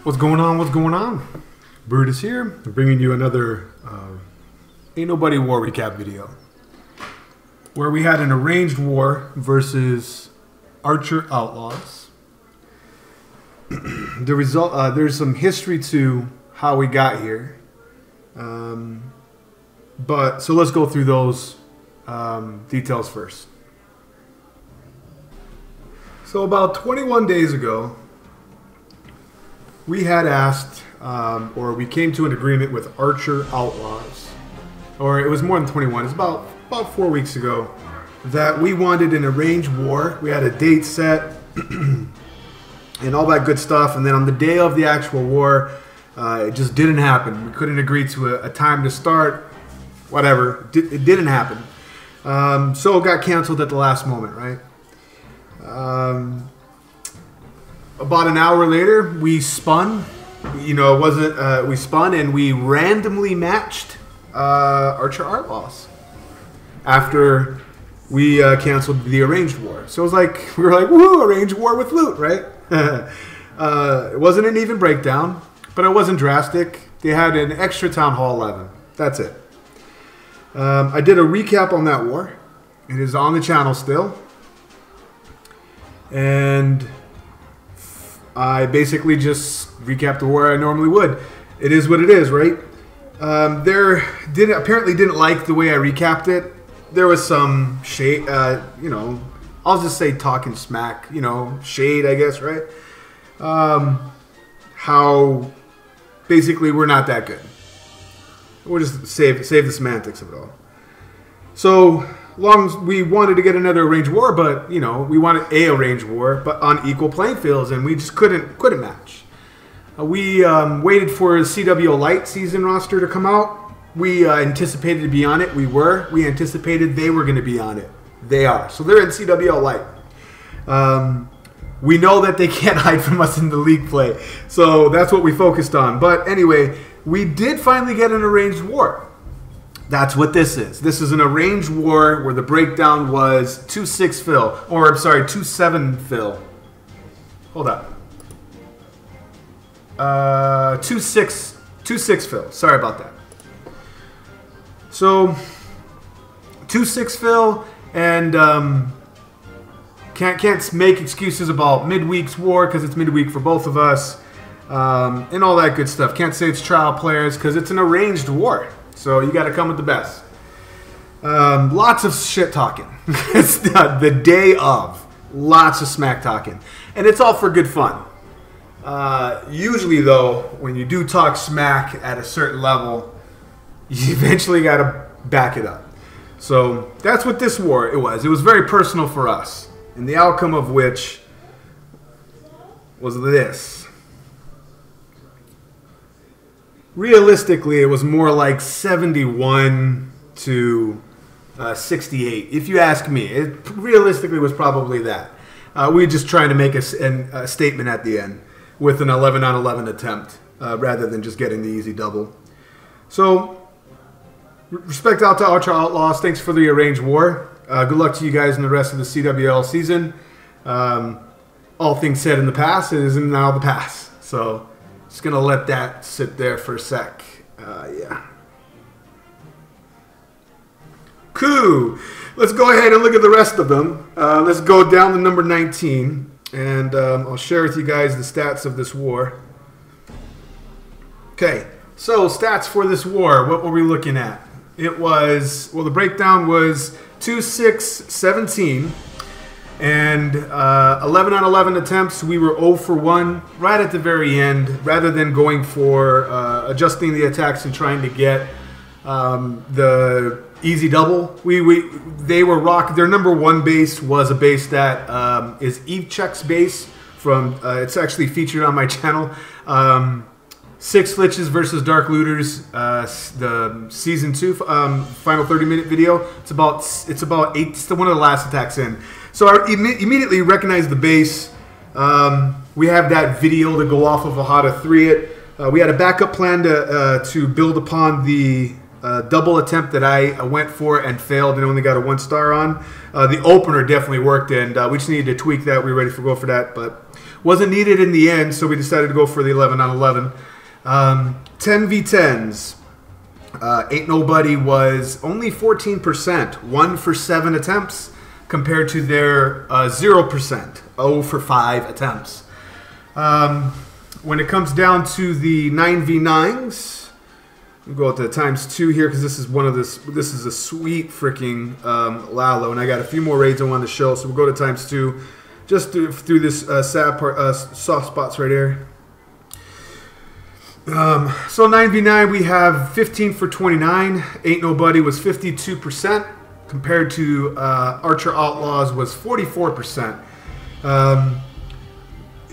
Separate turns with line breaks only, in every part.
What's going on? What's going on? Brutus here, bringing you another Ain't Nobody War recap video, where we had an arranged war versus Archer Outlaws. The result, there's some history to how we got here, so let's go through those details first. So about 21 days ago, we had asked, or we came to an agreement with Archer Outlaws, or it was more than 21, it's about 4 weeks ago, that we wanted an arranged war. We had a date set and all that good stuff, and then on the day of the actual war, it just didn't happen. We couldn't agree to a time to start, whatever, it didn't happen. So it got canceled at the last moment, right? About an hour later, we spun. You know, it wasn't. We spun and we randomly matched Archer Outlaws after we canceled the arranged war. So it was like we were like, "Woo, arranged war with loot," right? It wasn't an even breakdown, but it wasn't drastic. They had an extra Town Hall 11. That's it. I did a recap on that war. It is on the channel still, and I basically just recapped the war I normally would. It is what it is, right? Apparently didn't like the way I recapped it. There was some shade, you know, I'll just say talking smack, you know, shade, I guess, right? How basically we're not that good. We'll just save the semantics of it all. So long as we wanted to get another arranged war, but you know, we wanted a arranged war, but on equal playing fields, and we just couldn't match. We waited for the CWO Light season roster to come out. We anticipated to be on it. We anticipated they were going to be on it. They are. So they're in CWO Light. We know that they can't hide from us in the league play, so that's what we focused on. But anyway, we did finally get an arranged war. That's what this is. This is an arranged war where the breakdown was 2-6 fill. Or, I'm sorry, 2-7 fill. Hold up. 2-6 fill. Sorry about that. So, 2-6 fill, and can't make excuses about midweek's war because it's midweek for both of us, and all that good stuff. Can't say it's trial players because it's an arranged war. So you got to come with the best. Lots of shit talking. It's the day of. Lots of smack talking. And it's all for good fun. Usually, though, when you do talk smack at a certain level, you eventually got to back it up. So that's what this war it was. It was very personal for us. And the outcome of which was this. Realistically, it was more like 71 to 68. If you ask me, it realistically was probably that. We were just trying to make a statement at the end with an 11-on-11 attempt rather than just getting the easy double. So, respect out to Archer Outlaws. Thanks for the arranged war. Good luck to you guys in the rest of the CWL season. All things said in the past, it is now the past. So, just going to let that sit there for a sec. Yeah. Cool. Let's go ahead and look at the rest of them. Let's go down to number 19. And I'll share with you guys the stats of this war. Okay. So, stats for this war. What were we looking at? It was, well, the breakdown was 2-6-17. And 11-on-11 attempts, we were 0 for 1 right at the very end. Rather than going for adjusting the attacks and trying to get the easy double, they were rock. Their number one base was a base that is Eve Check's base from. It's actually featured on my channel. 6 Flitches versus Dark Looters, the season 2 final 30-minute video. It's about 8. It's one of the last attacks in. So I immediately recognized the base. We have that video to go off of how to 3 it. We had a backup plan to build upon the double attempt that I went for and failed and only got a 1 star on. The opener definitely worked, and we just needed to tweak that. We were ready to go for that, but Wasn't needed in the end, so we decided to go for the 11 on 11. 10 v10s. Ain't Nobody was only 14%, 1 for 7 attempts, compared to their 0%, 0 for 5 attempts. When it comes down to the 9v9s, we'll go to ×2 here because this is this is a sweet freaking Lalo, and I got a few more raids I want to show, so we'll go to ×2 just through this sad part, soft spots right here. So 9v9, we have 15 for 29. Ain't Nobody was 52%, compared to Archer Outlaws was 44%.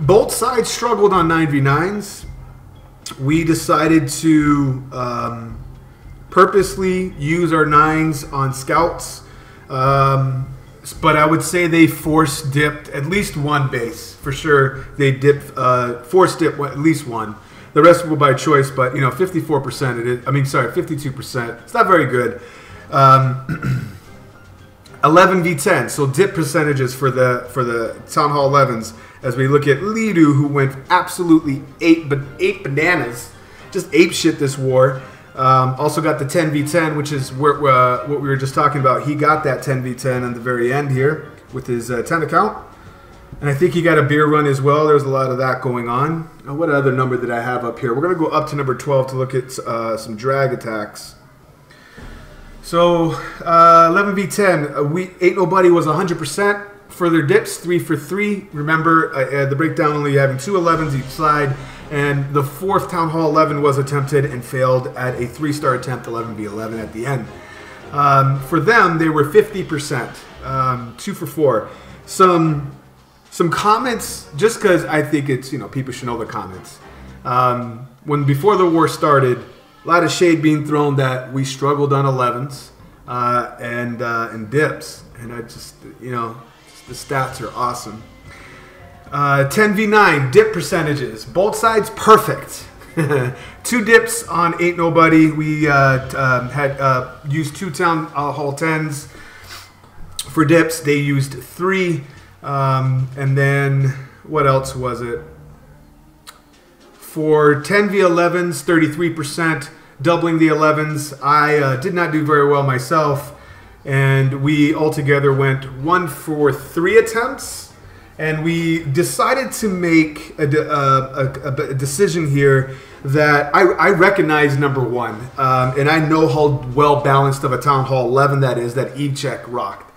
Both sides struggled on 9v9s. We decided to purposely use our 9s on scouts, but I would say they force dipped at least one base for sure. They force dipped at least one. The rest were by choice, but you know, 54%. It is. I mean, sorry, 52%. It's not very good. 11 v10. So dip percentages for the Town Hall 11s. As we look at Lidu, who went absolutely ape bananas, just ape shit this war. Also got the 10 v10, which is what we were just talking about. He got that 10 v10 on the very end here with his 10 account. And I think he got a beer run as well. There's a lot of that going on. What other number did I have up here? We're going to go up to number 12 to look at some drag attacks. So 11 v10. Ain't Nobody was 100% for their dips, 3 for 3. Remember, the breakdown only having 2 11s each side. And the 4th Town Hall 11 was attempted and failed at a 3-star attempt, 11 v11 at the end. For them, they were 50%, 2 for 4. Some comments, just because I think it's, you know, people should know the comments. Before the war started, a lot of shade being thrown that we struggled on 11s and dips, and I just, you know, the stats are awesome. 10 v9 dip percentages, both sides perfect. 2 dips on Ain't Nobody. We had used 2 Town Hall 10s for dips. They used 3. And then what else was it? For 10 v11s, 33%, doubling the 11s. I did not do very well myself, and we altogether went 1 for 3 attempts. And we decided to make a decision here that I recognize number 1, and I know how well balanced of a Town Hall 11 that is, that Eve check rocked.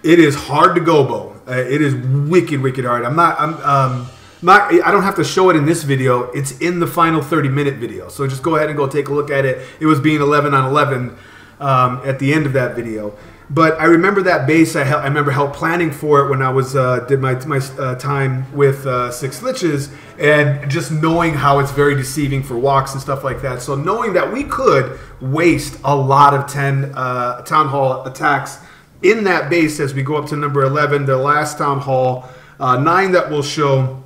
It is hard to gobo. It is wicked hard. I don't have to show it in this video. It's in the final 30-minute video. So just go ahead and go take a look at it. It was being 11 on 11 at the end of that video. But I remember that base. I remember help planning for it when I was did my time with Six Liches, and just knowing how it's very deceiving for walks and stuff like that. So knowing that we could waste a lot of 10 Town Hall attacks in that base as we go up to number 11, the last Town Hall 9 that will show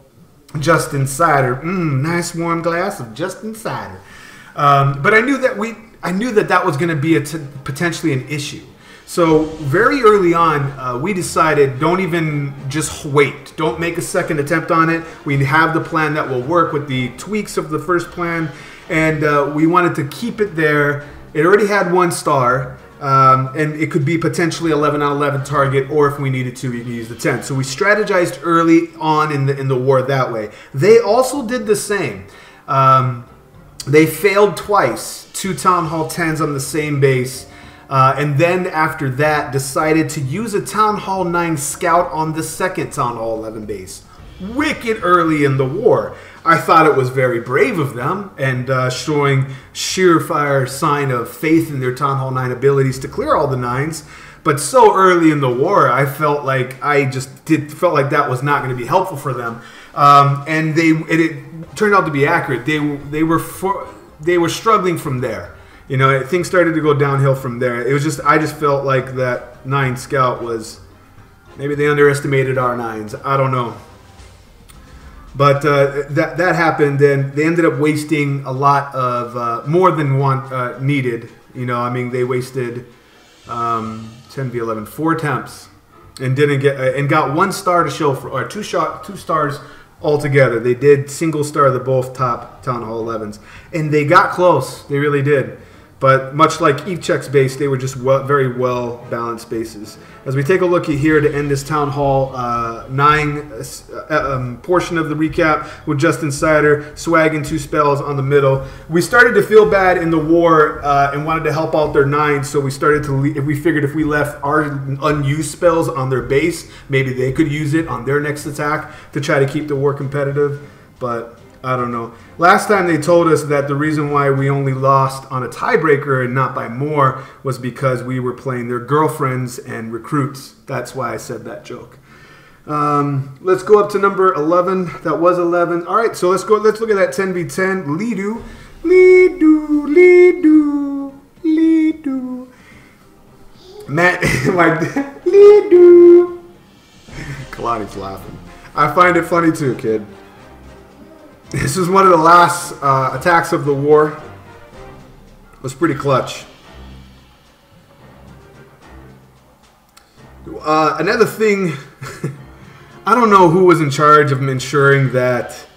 Justin Cider. Nice warm glass of Justin Cider. But I knew that was going to be potentially an issue. So very early on, we decided don't even just wait. Don't make a second attempt on it. We have the plan that will work with the tweaks of the first plan, and we wanted to keep it there. It already had 1 star. And it could be potentially 11 on 11 target, or if we needed to, we could use the 10. So we strategized early on in the war that way. They also did the same. They failed twice, 2 Town Hall 10s on the same base, and then after that decided to use a Town Hall 9 scout on the second Town Hall 11 base. Wicked early in the war. I thought it was very brave of them, and showing surefire sign of faith in their Town Hall 9 abilities to clear all the 9s. But so early in the war, I felt like felt like that was not going to be helpful for them, and it turned out to be accurate. They were struggling from there. You know, things started to go downhill from there. It was I just felt like that 9 scout was, maybe they underestimated our 9s. I don't know. But that happened, and they ended up wasting a lot of more than one needed. You know, I mean, they wasted 10 v11, 4 attempts. and didn't get and got 1 star to show for, or 2 stars altogether. They did single star the both top Town Hall 11s, and they got close. They really did. But much like Evecheck's base, they were just very well balanced bases. As we take a look at here to end this Town Hall 9 portion of the recap with Justin Sider, swagging 2 spells on the middle. We started to feel bad in the war and wanted to help out their 9, so we started to. We figured if we left our unused spells on their base, maybe they could use it on their next attack to try to keep the war competitive. But I don't know. Last time they told us that the reason why we only lost on a tiebreaker and not by more was because we were playing their girlfriends and recruits. That's why I said that joke. Let's go up to number 11. That was 11. All right, so let's go. Let's look at that 10v10. Lidu. Matt, Lidu. Kalani's laughing. I find it funny too, kid. This was one of the last attacks of the war. It was pretty clutch. Another thing, I don't know who was in charge of ensuring that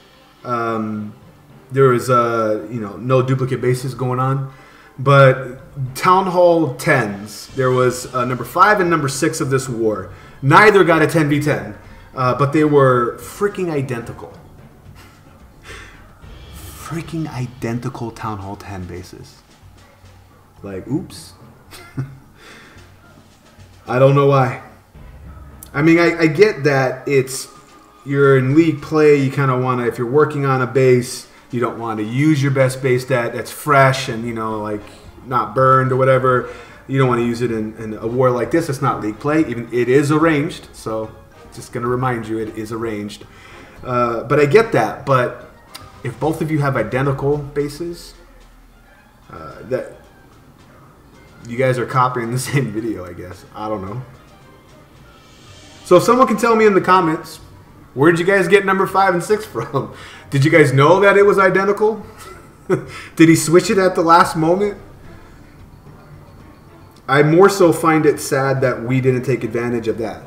there was no duplicate bases going on, but Town Hall 10s, there was number 5 and number 6 of this war. Neither got a 10v10, but they were freaking identical. Freaking identical Town Hall 10 bases. Like, oops. I don't know why. I mean, I get that you're in league play, you kind of want to, if you're working on a base, you don't want to use your best base that's fresh and, like, not burned or whatever. You don't want to use it in a war like this. It's not league play. Even it is arranged, so just going to remind you, it is arranged. But I get that, but if both of you have identical bases, that you guys are copying the same video, I guess. I don't know. So if someone can tell me in the comments, where did you guys get number 5 and 6 from? Did you guys know that it was identical? Did he switch it at the last moment? I more so find it sad that we didn't take advantage of that.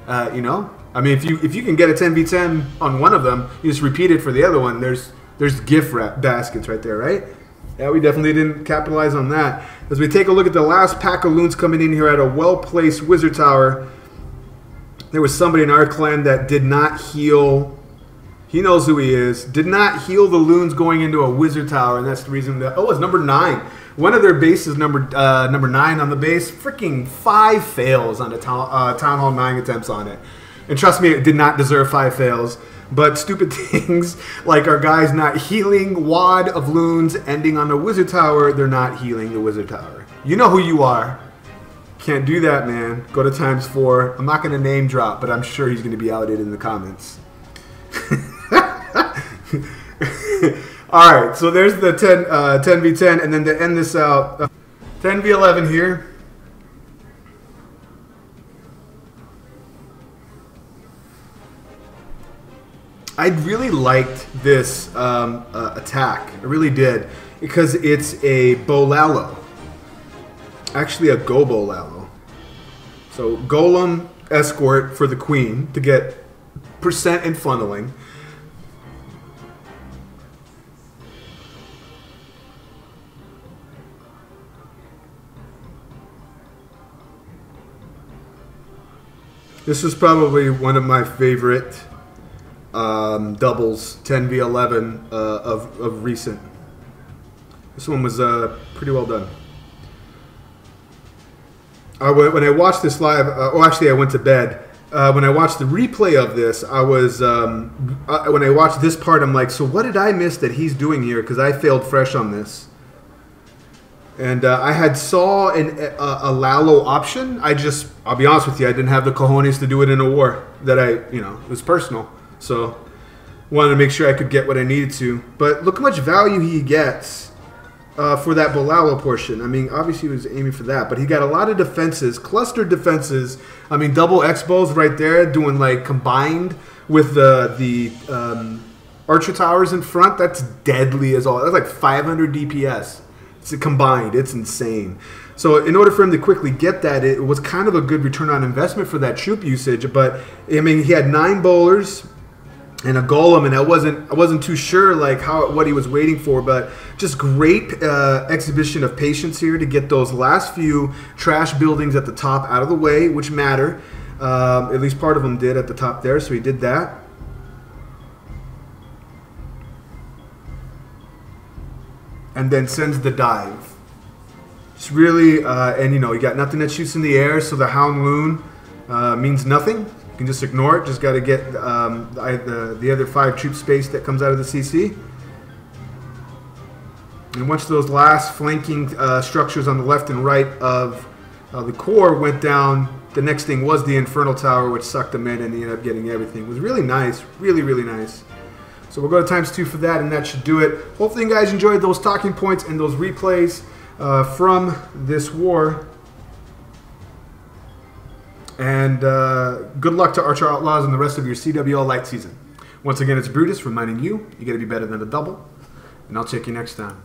I mean, if you can get a 10v10 on one of them, you just repeat it for the other one. There's gift wrap baskets right there, right? Yeah, we definitely didn't capitalize on that. As we take a look at the last pack of loons coming in here at a well-placed wizard tower, there was somebody in our clan that did not heal. He knows who he is. Did not heal the loons going into a wizard tower, and that's the reason that. Oh, it's number 9. One of their bases, number 9 on the base, freaking 5 fails on the Town Hall 9 attempts on it. And trust me, it did not deserve 5 fails. But stupid things like our guys not healing wad of loons ending on the wizard tower, they're not healing the wizard tower. You know who you are. Can't do that, man. Go to ×4. I'm not going to name drop, but I'm sure he's going to be outed in the comments. All right, so there's the 10v10, and then to end this out, 10v11 here. I really liked this attack. I really did, because it's a bolalo. Actually, a go bolalo. So golem escort for the queen to get percent and funneling. This was probably one of my favorite doubles, 10v11 of recent. This one was pretty well done. When I watched this live, actually I went to bed. When I watched the replay of this, I was when I watched this part, I'm like, so what did I miss that he's doing here? Because I failed fresh on this. And I had saw a Lalo option. I'll be honest with you, I didn't have the cojones to do it in a war. It was personal. So wanted to make sure I could get what I needed to. But look how much value he gets for that Bolalo portion. I mean, obviously he was aiming for that, but he got a lot of defenses, clustered defenses. I mean, double X-bows right there, doing like combined with the archer towers in front. That's deadly as all. That's like 500 DPS. It's combined. It's insane. So in order for him to quickly get that, it was kind of a good return on investment for that troop usage. But I mean, he had 9 bowlers and a golem, and I wasn't too sure like what he was waiting for, but just great exhibition of patience here to get those last few trash buildings at the top out of the way, which matter. At least part of them did at the top there, so he did that. And then sends the dive. It's really, and you know, you got nothing that shoots in the air, so the Hound Loon means nothing. You can just ignore it. Just got to get the other 5 troop space that comes out of the CC. And once those last flanking structures on the left and right of the core went down, the next thing was the Infernal Tower, which sucked them in, and he ended up getting everything. It was really nice. Really, really nice. So we'll go to ×2 for that, and that should do it. Hopefully you guys enjoyed those talking points and those replays from this war. And good luck to Archer Outlaws and the rest of your CWL Light season. Once again, it's Brutus reminding you, you got to be better than a double. And I'll check you next time.